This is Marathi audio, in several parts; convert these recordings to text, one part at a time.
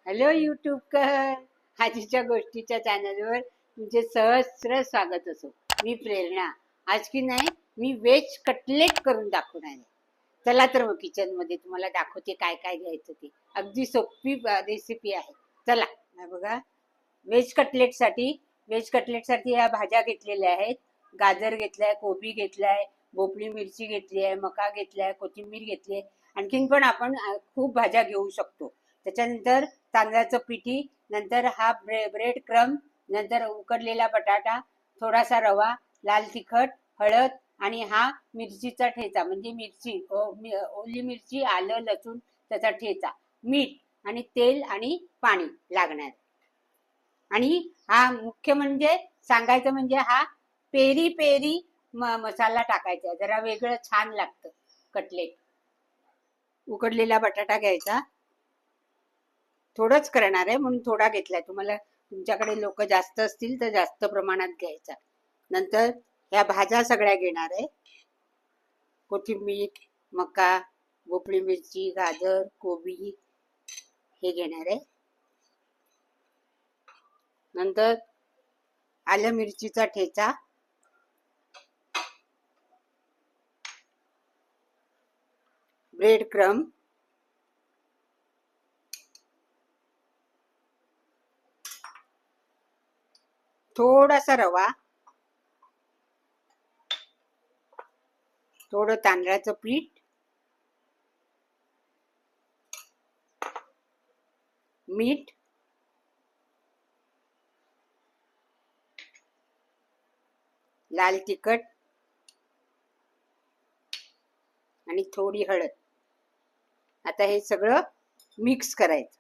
हॅलो यूट्यूबकर, आजीच्या गोष्टीच्या चॅनलवर तुमचे सहस्र स्वागत असो. मी प्रेरणा. आज की नाही मी व्हेज कटलेट करून दाखवणार आहे. चला तर मग किचन मध्ये तुम्हाला दाखवते काय काय घ्यायचं ते. अगदी सोपी रेसिपी आहे. चला बघा. व्हेज कटलेट साठी ह्या भाज्या घेतलेल्या आहेत. गाजर घेतलाय, कोबी घेतलाय, भोपळी मिरची घेतली आहे, मका घेतलाय, कोथिंबीर घेतली आहे. आणखीन पण आपण खूप भाज्या घेऊ शकतो. त्याच्यानंतर तांदळाचं पिठी, नंतर हा ब्रेड क्रम, नंतर उकडलेला बटाटा, थोडासा रवा, लाल तिखट, हळद आणि हा मिरचीचा ठेचा म्हणजे ओली मिरची, आलं, लसूण त्याचा ठेचा, मीठ आणि तेल आणि पाणी लागणार. आणि हा मुख्य म्हणजे सांगायचं म्हणजे हा पेरी पेरी मसाला टाकायचा, जरा वेगळं छान लागतं कटलेट. उकडलेला बटाटा घ्यायचा, थोडंच करणार आहे म्हणून थोडा घेतलाय. तुम्हाला तुमच्याकडे लोक जास्त असतील तर जास्त प्रमाणात घ्यायचा. नंतर ह्या भाज्या सगळ्या घेणार आहे. कोथिंबीर, मका, भोपळी मिरची, गाजर, कोबी हे घेणार आहे. नंतर आलं मिरचीचा ठेचा, ब्रेड क्रम, थोडासा रवा, थोडं तांदळाचं पीठ, मीठ, लाल तिखट आणि थोडी हळद. आता हे सगळं मिक्स करायचं.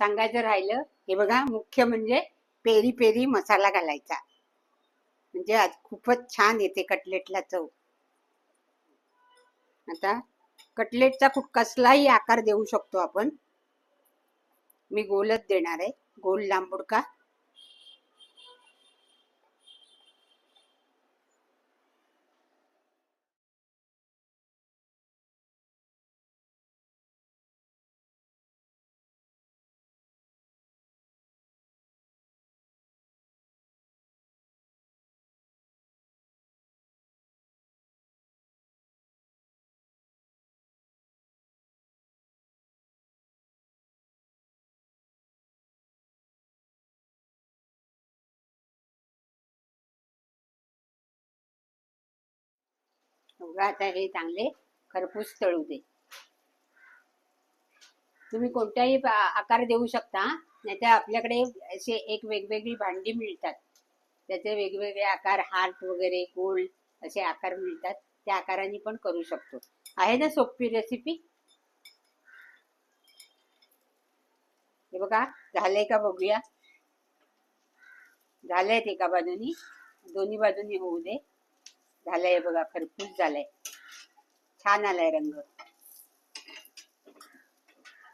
सांगायचं राहिलं, हे बघा, मुख्य म्हणजे पेरी पेरी मसाला घालायचा, म्हणजे आज खूपच छान येते कटलेटला चव. आता कटलेटचा कसलाही आकार देऊ शकतो आपण. मी गोलच देणार आहे, गोल लांबुडका. आता हे चांगले खरपूस तळू दे. तुम्ही कोणताही आकार देऊ शकता, नाहीतर आपल्याकडे असे एक वेगवेगळी भांडी मिळतात, त्याचे वेगवेगळे आकार, हार्ट वगैरे, गोल असे आकार मिळतात. त्या आकाराने पण करू शकतो. आहे ना सोपी रेसिपी. हे बघा, झालंय का बघूया. झालंय एका बाजूनी, दोन्ही बाजूनी होऊ दे. झालंय बघा, खरपूस झालंय, छान आलाय रंग,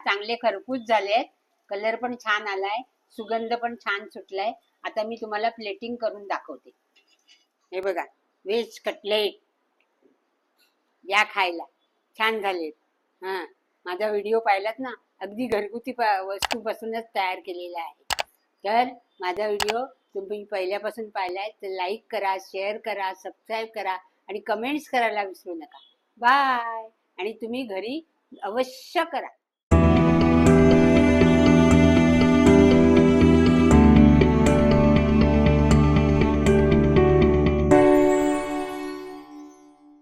चांगले खरपूस झाले, कलर पण छान आलाय, सुगंध पण छान सुटलाय. आता मी तुम्हाला प्लेटिंग करून दाखवते. हे बघा, व्हेज कटलेट या खायला. छान झाले. हा, माझा व्हिडिओ पाहिलात ना, अगदी घरगुती वस्तूपासूनच तयार केलेला आहे. तर माझा व्हिडिओ तुम्ही पहिल्यापासून पाहिलाय तर लाईक करा, शेअर करा, सबस्क्राईब करा आणि कमेंट्स करायला विसरू नका. बाय. आणि तुम्ही घरी अवश्य करा.